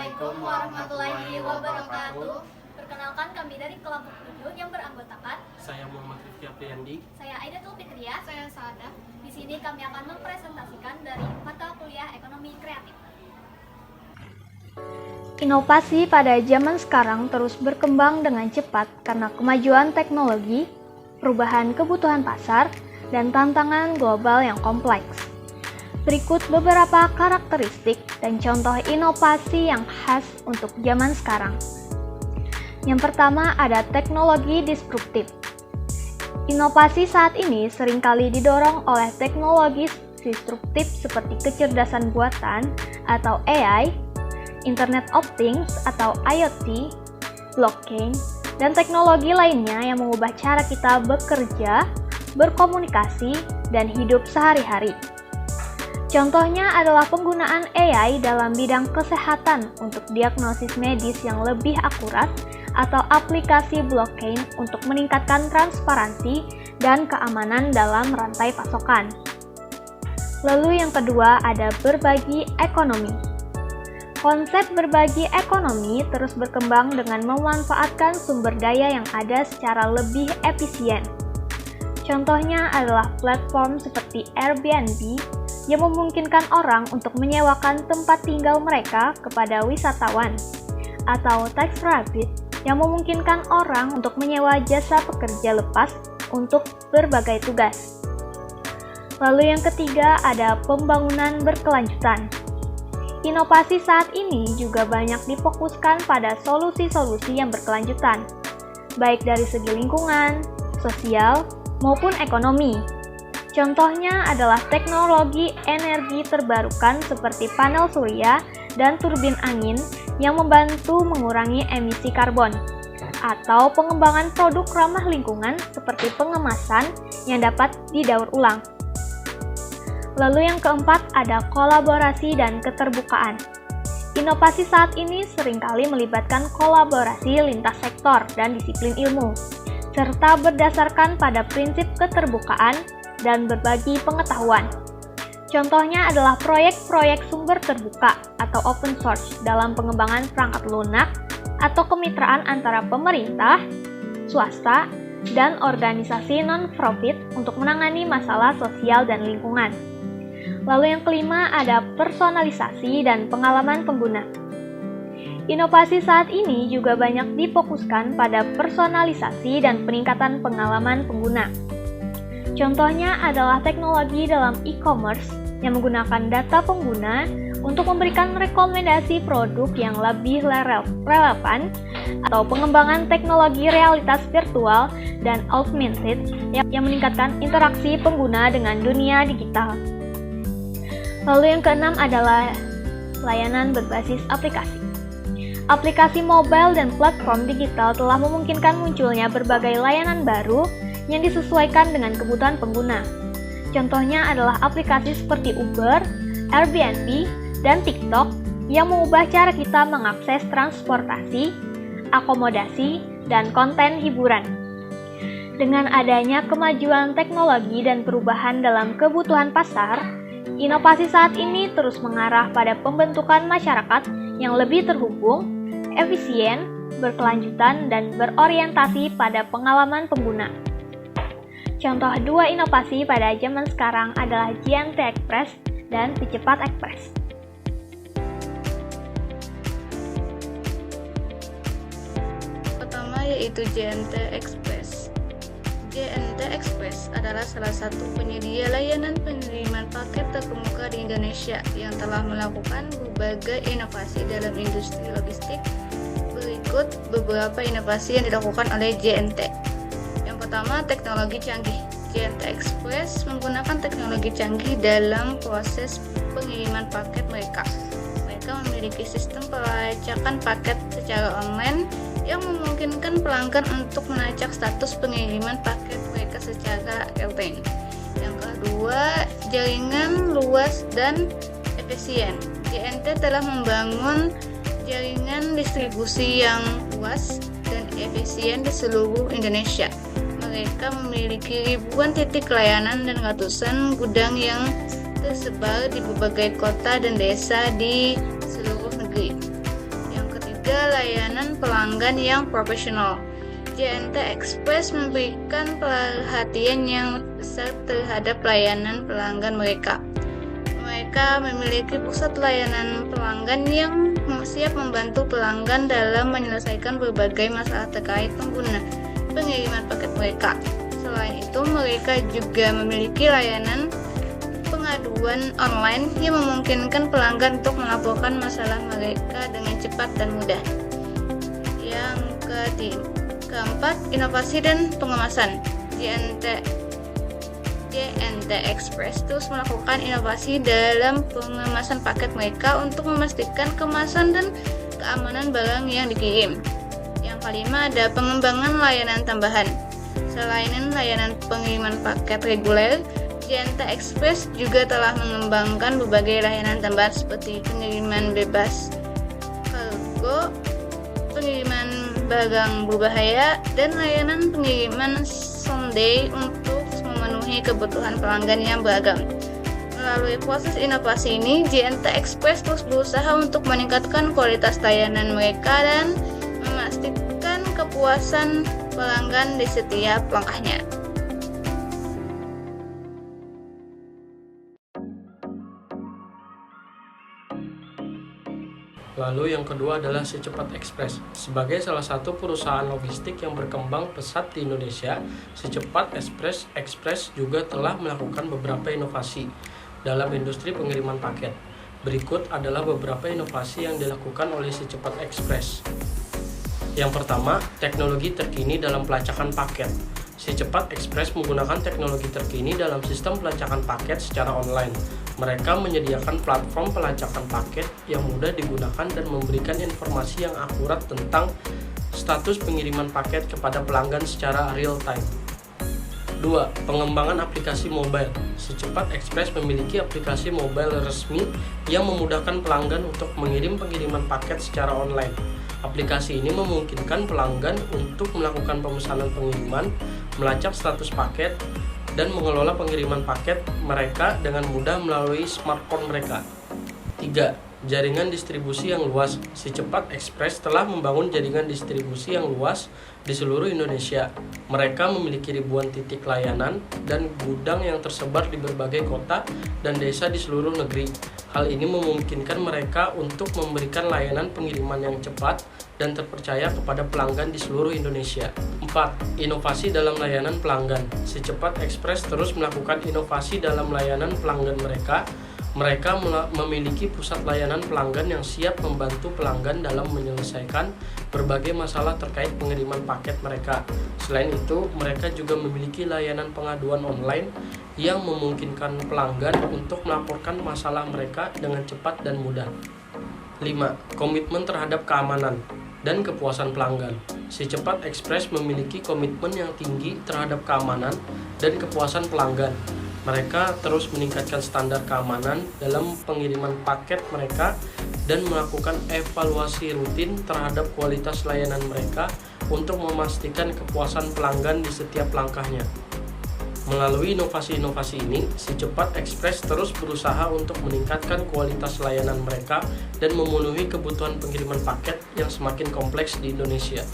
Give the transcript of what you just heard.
Assalamualaikum warahmatullahi wabarakatuh. Perkenalkan, kami dari kelompok 7 yang beranggotakan Saya Muhammad Rifki Apriyandi. saya Aidatul Fitriah, saya Saada. Di sini kami akan mempresentasikan dari mata kuliah Ekonomi Kreatif. Inovasi pada zaman sekarang terus berkembang dengan cepat karena kemajuan teknologi, perubahan kebutuhan pasar, dan tantangan global yang kompleks. Berikut beberapa karakteristik dan contoh inovasi yang khas untuk zaman sekarang. Yang pertama ada teknologi disruptif. Inovasi saat ini seringkali didorong oleh teknologi disruptif seperti kecerdasan buatan atau AI, Internet of Things atau IoT, blockchain, dan teknologi lainnya yang mengubah cara kita bekerja, berkomunikasi, dan hidup sehari-hari. Contohnya adalah penggunaan AI dalam bidang kesehatan untuk diagnosis medis yang lebih akurat atau aplikasi blockchain untuk meningkatkan transparansi dan keamanan dalam rantai pasokan. Lalu yang kedua ada berbagi ekonomi. Konsep berbagi ekonomi terus berkembang dengan memanfaatkan sumber daya yang ada secara lebih efisien. Contohnya adalah platform seperti Airbnb yang memungkinkan orang untuk menyewakan tempat tinggal mereka kepada wisatawan, atau TaxRabbit yang memungkinkan orang untuk menyewa jasa pekerja lepas untuk berbagai tugas. Lalu yang ketiga ada pembangunan berkelanjutan. Inovasi saat ini juga banyak difokuskan pada solusi-solusi yang berkelanjutan, baik dari segi lingkungan, sosial, maupun ekonomi. Contohnya adalah teknologi energi terbarukan seperti panel surya dan turbin angin yang membantu mengurangi emisi karbon, atau pengembangan produk ramah lingkungan seperti pengemasan yang dapat didaur ulang. Lalu yang keempat ada kolaborasi dan keterbukaan. Inovasi saat ini seringkali melibatkan kolaborasi lintas sektor dan disiplin ilmu, serta berdasarkan pada prinsip keterbukaan dan berbagi pengetahuan. Contohnya adalah proyek-proyek sumber terbuka atau open source dalam pengembangan perangkat lunak atau kemitraan antara pemerintah, swasta, dan organisasi non-profit untuk menangani masalah sosial dan lingkungan. Lalu yang kelima ada personalisasi dan pengalaman pengguna. Inovasi saat ini juga banyak difokuskan pada personalisasi dan peningkatan pengalaman pengguna. Contohnya adalah teknologi dalam e-commerce yang menggunakan data pengguna untuk memberikan rekomendasi produk yang lebih relevan, atau pengembangan teknologi realitas virtual dan augmented yang meningkatkan interaksi pengguna dengan dunia digital. Lalu yang keenam adalah layanan berbasis aplikasi. Aplikasi mobile dan platform digital telah memungkinkan munculnya berbagai layanan baru yang disesuaikan dengan kebutuhan pengguna. Contohnya adalah aplikasi seperti Uber, Airbnb, dan TikTok yang mengubah cara kita mengakses transportasi, akomodasi, dan konten hiburan. Dengan adanya kemajuan teknologi dan perubahan dalam kebutuhan pasar, inovasi saat ini terus mengarah pada pembentukan masyarakat yang lebih terhubung, efisien, berkelanjutan, dan berorientasi pada pengalaman pengguna. Contoh dua inovasi pada zaman sekarang adalah JNT Express dan Cepat Express. Pertama yaitu JNT Express. JNT Express adalah salah satu penyedia layanan pengiriman paket terkemuka di Indonesia yang telah melakukan berbagai inovasi dalam industri logistik. Berikut beberapa inovasi yang dilakukan oleh JNT. Pertama, teknologi canggih. JNT Express menggunakan teknologi canggih dalam proses pengiriman paket mereka. Mereka memiliki sistem pelacakan paket secara online yang memungkinkan pelanggan untuk melacak status pengiriman paket mereka secara real-time. Yang kedua, jaringan luas dan efisien. JNT telah membangun jaringan distribusi yang luas dan efisien di seluruh Indonesia. Mereka memiliki ribuan titik layanan dan ratusan gudang yang tersebar di berbagai kota dan desa di seluruh negeri. layanan pelanggan yang profesional. JNT Express memberikan perhatian yang besar terhadap layanan pelanggan mereka. Mereka memiliki pusat layanan pelanggan yang siap membantu pelanggan dalam menyelesaikan berbagai masalah terkait pengiriman paket mereka. Selain itu, mereka juga memiliki layanan pengaduan online yang memungkinkan pelanggan untuk melaporkan masalah mereka dengan cepat dan mudah. Yang keempat, inovasi dan pengemasan. JNT Express terus melakukan inovasi dalam pengemasan paket mereka untuk memastikan kemasan dan keamanan barang yang dikirim. Yang kelima, ada pengembangan layanan tambahan. Selain layanan pengiriman paket reguler, JNT Express juga telah mengembangkan berbagai layanan tambahan seperti pengiriman bebas kargo, pengiriman barang berbahaya, dan layanan pengiriman Sunday untuk memenuhi kebutuhan pelanggan yang beragam. Melalui proses inovasi ini, JNT Express terus berusaha untuk meningkatkan kualitas layanan mereka dan memastikan kepuasan pelanggan di setiap langkahnya. Lalu yang kedua adalah Si Cepat Express. Sebagai salah satu perusahaan logistik yang berkembang pesat di Indonesia, Si Cepat Express juga telah melakukan beberapa inovasi dalam industri pengiriman paket. Berikut adalah beberapa inovasi yang dilakukan oleh Si Cepat Express. Yang pertama, teknologi terkini dalam pelacakan paket. Si Cepat Express menggunakan teknologi terkini dalam sistem pelacakan paket secara online. Mereka menyediakan platform pelacakan paket yang mudah digunakan dan memberikan informasi yang akurat tentang status pengiriman paket kepada pelanggan secara real time. 2. Pengembangan aplikasi mobile. Si Cepat Express memiliki aplikasi mobile resmi yang memudahkan pelanggan untuk mengirim pengiriman paket secara online. Aplikasi ini memungkinkan pelanggan untuk melakukan pemesanan pengiriman, melacak status paket, dan mengelola pengiriman paket mereka dengan mudah melalui smartphone mereka. 3. Jaringan distribusi yang luas. Si Cepat Express telah membangun jaringan distribusi yang luas di seluruh Indonesia. Mereka memiliki ribuan titik layanan dan gudang yang tersebar di berbagai kota dan desa di seluruh negeri. Hal ini memungkinkan mereka untuk memberikan layanan pengiriman yang cepat dan terpercaya kepada pelanggan di seluruh Indonesia. 4. Inovasi dalam layanan pelanggan. Si Cepat Express terus melakukan inovasi dalam layanan pelanggan mereka. Mereka memiliki pusat layanan pelanggan yang siap membantu pelanggan dalam menyelesaikan berbagai masalah terkait pengiriman paket mereka. Selain itu, mereka juga memiliki layanan pengaduan online yang memungkinkan pelanggan untuk melaporkan masalah mereka dengan cepat dan mudah. 5. Komitmen terhadap keamanan dan kepuasan pelanggan. Si Cepat Express memiliki komitmen yang tinggi terhadap keamanan dan kepuasan pelanggan. Mereka terus meningkatkan standar keamanan dalam pengiriman paket mereka dan melakukan evaluasi rutin terhadap kualitas layanan mereka untuk memastikan kepuasan pelanggan di setiap langkahnya. Melalui inovasi-inovasi ini, Si Cepat Express terus berusaha untuk meningkatkan kualitas layanan mereka dan memenuhi kebutuhan pengiriman paket yang semakin kompleks di Indonesia.